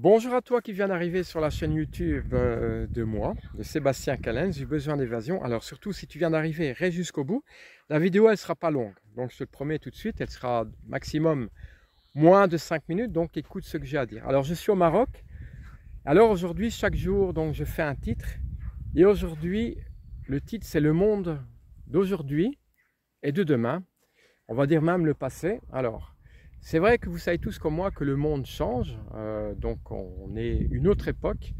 Bonjour à toi qui viens d'arriver sur la chaîne YouTube de moi, de Sébastien Callens, du besoin d'évasion. Alors surtout si tu viens d'arriver, reste jusqu'au bout. La vidéo elle sera pas longue, donc je te le promets tout de suite, elle sera maximum moins de 5 minutes, donc écoute ce que j'ai à dire. Alors je suis au Maroc, alors aujourd'hui chaque jour donc je fais un titre, et aujourd'hui le titre c'est le monde d'aujourd'hui et de demain, on va dire même le passé. Alors c'est vrai que vous savez tous comme moi que le monde change, donc on est une autre époque,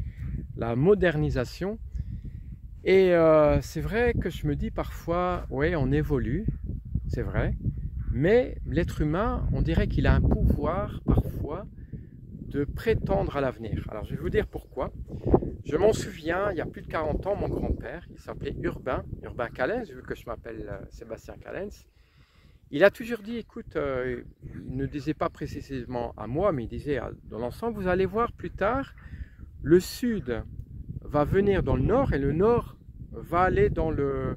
la modernisation. Et c'est vrai que je me dis parfois, ouais, on évolue, c'est vrai, mais l'être humain, on dirait qu'il a un pouvoir parfois de prétendre à l'avenir. Alors je vais vous dire pourquoi. Je m'en souviens, il y a plus de 40 ans, mon grand-père, il s'appelait Urbain Callens, vu que je m'appelle Sébastien Callens. Il a toujours dit, écoute, il ne disait pas précisément à moi, mais il disait dans l'ensemble, vous allez voir plus tard, le sud va venir dans le nord et le nord va aller dans le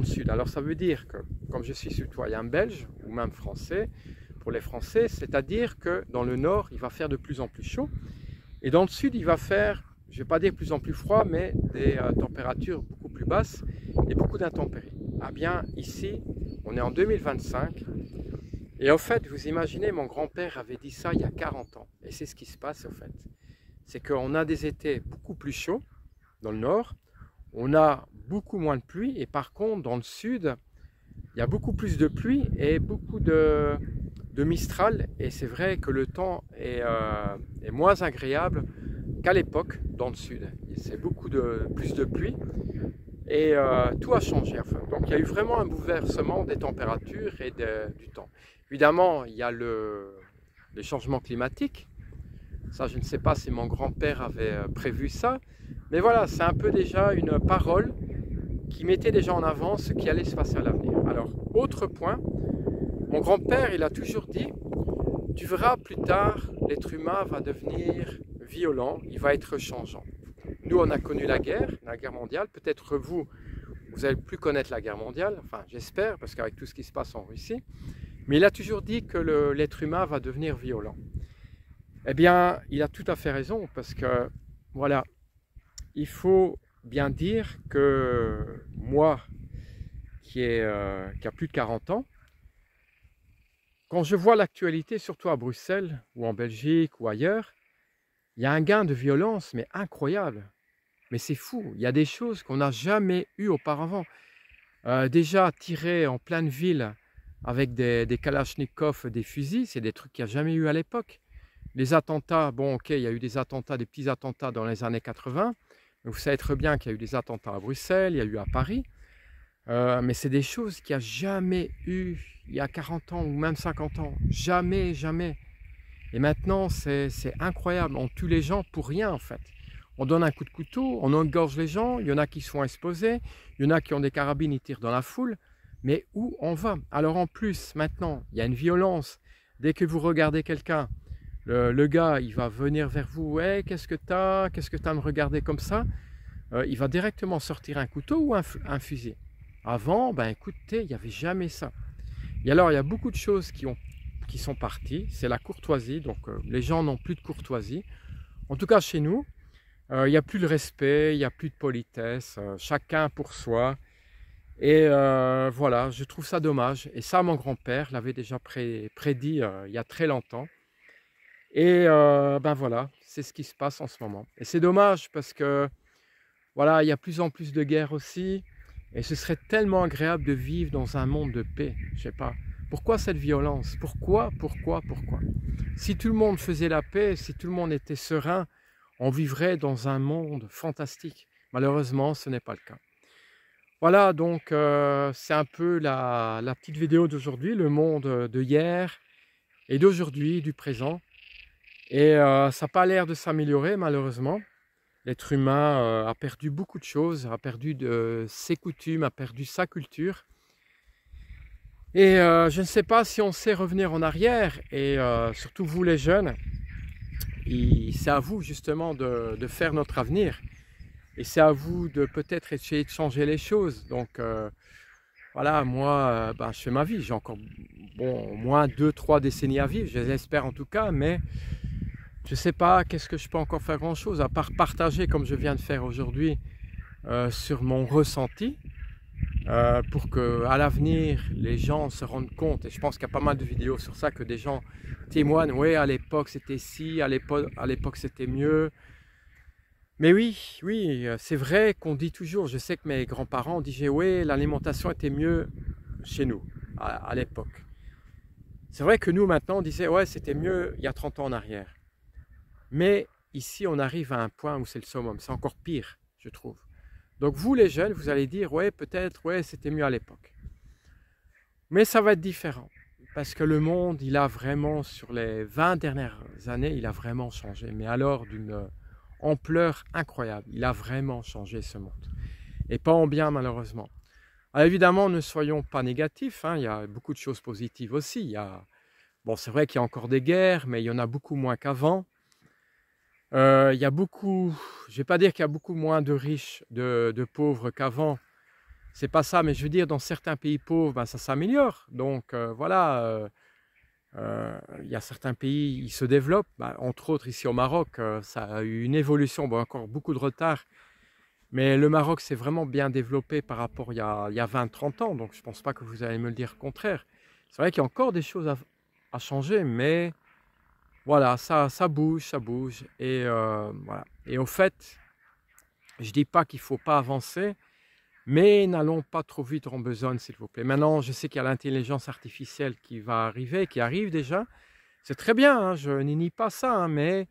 sud. Alors ça veut dire que, comme je suis citoyen belge ou même français, pour les Français, c'est-à-dire que dans le nord, il va faire de plus en plus chaud et dans le sud, il va faire, je ne vais pas dire plus en plus froid, mais des températures beaucoup plus basses et beaucoup d'intempéries. Ah bien, ici, on est en 2025 et en fait, vous imaginez, mon grand-père avait dit ça il y a 40 ans et c'est ce qui se passe en fait. C'est qu'on a des étés beaucoup plus chauds dans le nord, on a beaucoup moins de pluie et par contre dans le sud, il y a beaucoup plus de pluie et beaucoup de mistral et c'est vrai que le temps est moins agréable qu'à l'époque dans le sud. C'est beaucoup plus de pluie. Et tout a changé. Enfin. Donc il y a eu vraiment un bouleversement des températures et du temps. Évidemment, il y a les changements climatiques. Ça, je ne sais pas si mon grand-père avait prévu ça. Mais voilà, c'est un peu déjà une parole qui mettait déjà en avant ce qui allait se passer à l'avenir. Alors, autre point, mon grand-père, il a toujours dit, tu verras plus tard, l'être humain va devenir violent, il va être changeant. Nous, on a connu la guerre mondiale. Peut-être vous, vous allez plus connaître la guerre mondiale. Enfin, j'espère, parce qu'avec tout ce qui se passe en Russie. Mais il a toujours dit que l'être humain va devenir violent. Eh bien, il a tout à fait raison, parce que, voilà, il faut bien dire que moi, qui a plus de 40 ans, quand je vois l'actualité, surtout à Bruxelles, ou en Belgique, ou ailleurs, il y a un gain de violence, mais incroyable. Mais c'est fou, il y a des choses qu'on n'a jamais eues auparavant. Déjà, tirer en pleine ville avec des kalachnikovs, des fusils, c'est des trucs qu'il n'y a jamais eu à l'époque. Les attentats, bon ok, il y a eu des attentats, des petits attentats dans les années 80. Vous savez très bien qu'il y a eu des attentats à Bruxelles, il y a eu à Paris. Mais c'est des choses qu'il n'y a jamais eu il y a 40 ans ou même 50 ans. Jamais, jamais. Et maintenant, c'est incroyable. On tue les gens pour rien en fait. On donne un coup de couteau, on engorge les gens, il y en a qui sont exposés, il y en a qui ont des carabines, ils tirent dans la foule. Mais où on va? Alors en plus, maintenant, il y a une violence. Dès que vous regardez quelqu'un, le gars, il va venir vers vous. Ouais, qu'est-ce que t'as? Qu'est-ce que t'as à me regarder comme ça? Il va directement sortir un couteau ou un fusil. Avant, ben écoutez, il n'y avait jamais ça. Et alors, il y a beaucoup de choses qui sont parties. C'est la courtoisie. Donc, les gens n'ont plus de courtoisie. En tout cas, chez nous, il n'y a plus de respect, il n'y a plus de politesse. Chacun pour soi. Et voilà, je trouve ça dommage. Et ça, mon grand-père l'avait déjà prédit il y a très longtemps. Et ben voilà, c'est ce qui se passe en ce moment. Et c'est dommage parce que voilà, il y a plus en plus de guerres aussi. Et ce serait tellement agréable de vivre dans un monde de paix. Je sais pas. Pourquoi cette violence? Pourquoi? Si tout le monde faisait la paix, si tout le monde était serein, on vivrait dans un monde fantastique. Malheureusement, ce n'est pas le cas. Voilà, donc c'est un peu la petite vidéo d'aujourd'hui, le monde de hier et d'aujourd'hui, du présent. Et ça n'a pas l'air de s'améliorer malheureusement. L'être humain a perdu beaucoup de choses, a perdu ses coutumes, a perdu sa culture. Et je ne sais pas si on sait revenir en arrière, et surtout vous les jeunes, c'est à vous justement de faire notre avenir. Et c'est à vous de peut-être essayer de changer les choses. Donc voilà, moi, ben, je fais ma vie, j'ai encore au moins 2-3 décennies à vivre, je l'espère en tout cas, mais je ne sais pas qu'est-ce que je peux encore faire grand chose à part partager comme je viens de faire aujourd'hui sur mon ressenti pour que à l'avenir les gens se rendent compte, et je pense qu'il y a pas mal de vidéos sur ça, que des gens témoignent, oui à l'époque c'était ci, à l'époque c'était mieux. Mais oui, oui, c'est vrai qu'on dit toujours, je sais que mes grands-parents disaient oui l'alimentation était mieux chez nous à l'époque. C'est vrai que nous maintenant on disait ouais c'était mieux il y a 30 ans en arrière. Mais ici on arrive à un point où c'est le summum, c'est encore pire je trouve. Donc vous les jeunes, vous allez dire ouais peut-être ouais c'était mieux à l'époque. Mais ça va être différent parce que le monde il a vraiment sur les 20 dernières années il a vraiment changé. Mais alors d'une ampleur incroyable, il a vraiment changé ce monde. Et pas en bien malheureusement. Alors évidemment ne soyons pas négatifs, hein, il y a beaucoup de choses positives aussi. Bon c'est vrai qu'il y a encore des guerres mais il y en a beaucoup moins qu'avant. Il y a beaucoup, je ne vais pas dire qu'il y a beaucoup moins de riches, de pauvres qu'avant, c'est pas ça, mais je veux dire dans certains pays pauvres, ben, ça s'améliore. Donc voilà, il y a certains pays, ils se développent, ben, entre autres ici au Maroc, ça a eu une évolution, bon encore beaucoup de retard, mais le Maroc s'est vraiment bien développé par rapport il y a 20-30 ans, donc je ne pense pas que vous allez me le dire le contraire. C'est vrai qu'il y a encore des choses à changer, mais voilà, ça bouge, et voilà. Et au fait, je ne dis pas qu'il ne faut pas avancer, mais n'allons pas trop vite en besogne, s'il vous plaît. Maintenant, je sais qu'il y a l'intelligence artificielle qui va arriver, qui arrive déjà. C'est très bien, hein, je n'y nie pas ça, hein, mais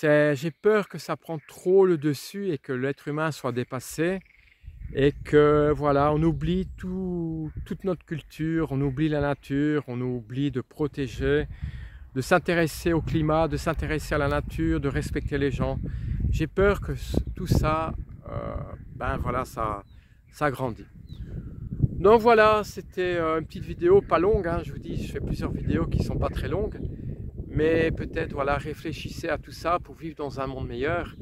j'ai peur que ça prenne trop le dessus et que l'être humain soit dépassé et que voilà, on oublie toute notre culture, on oublie la nature, on oublie de protéger, de s'intéresser au climat, de s'intéresser à la nature, de respecter les gens. J'ai peur que tout ça, ben voilà, ça grandit. Donc voilà, c'était une petite vidéo, pas longue, hein, je vous dis, je fais plusieurs vidéos qui ne sont pas très longues, mais peut-être voilà, réfléchissez à tout ça pour vivre dans un monde meilleur.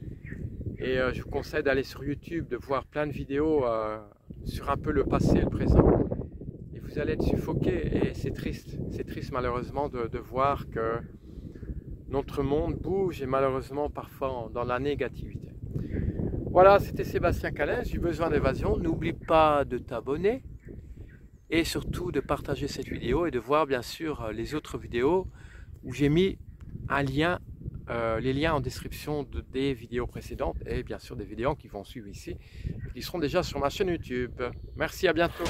Et je vous conseille d'aller sur YouTube, de voir plein de vidéos sur un peu le passé et le présent. Et vous allez être suffoqué, et c'est triste malheureusement de voir que notre monde bouge et malheureusement parfois dans la négativité. Voilà, c'était Sébastien Calens, j'ai besoin d'évasion. N'oublie pas de t'abonner et surtout de partager cette vidéo et de voir bien sûr les autres vidéos où j'ai mis un lien, les liens en description des vidéos précédentes et bien sûr des vidéos qui vont suivre ici, qui seront déjà sur ma chaîne YouTube. Merci, à bientôt.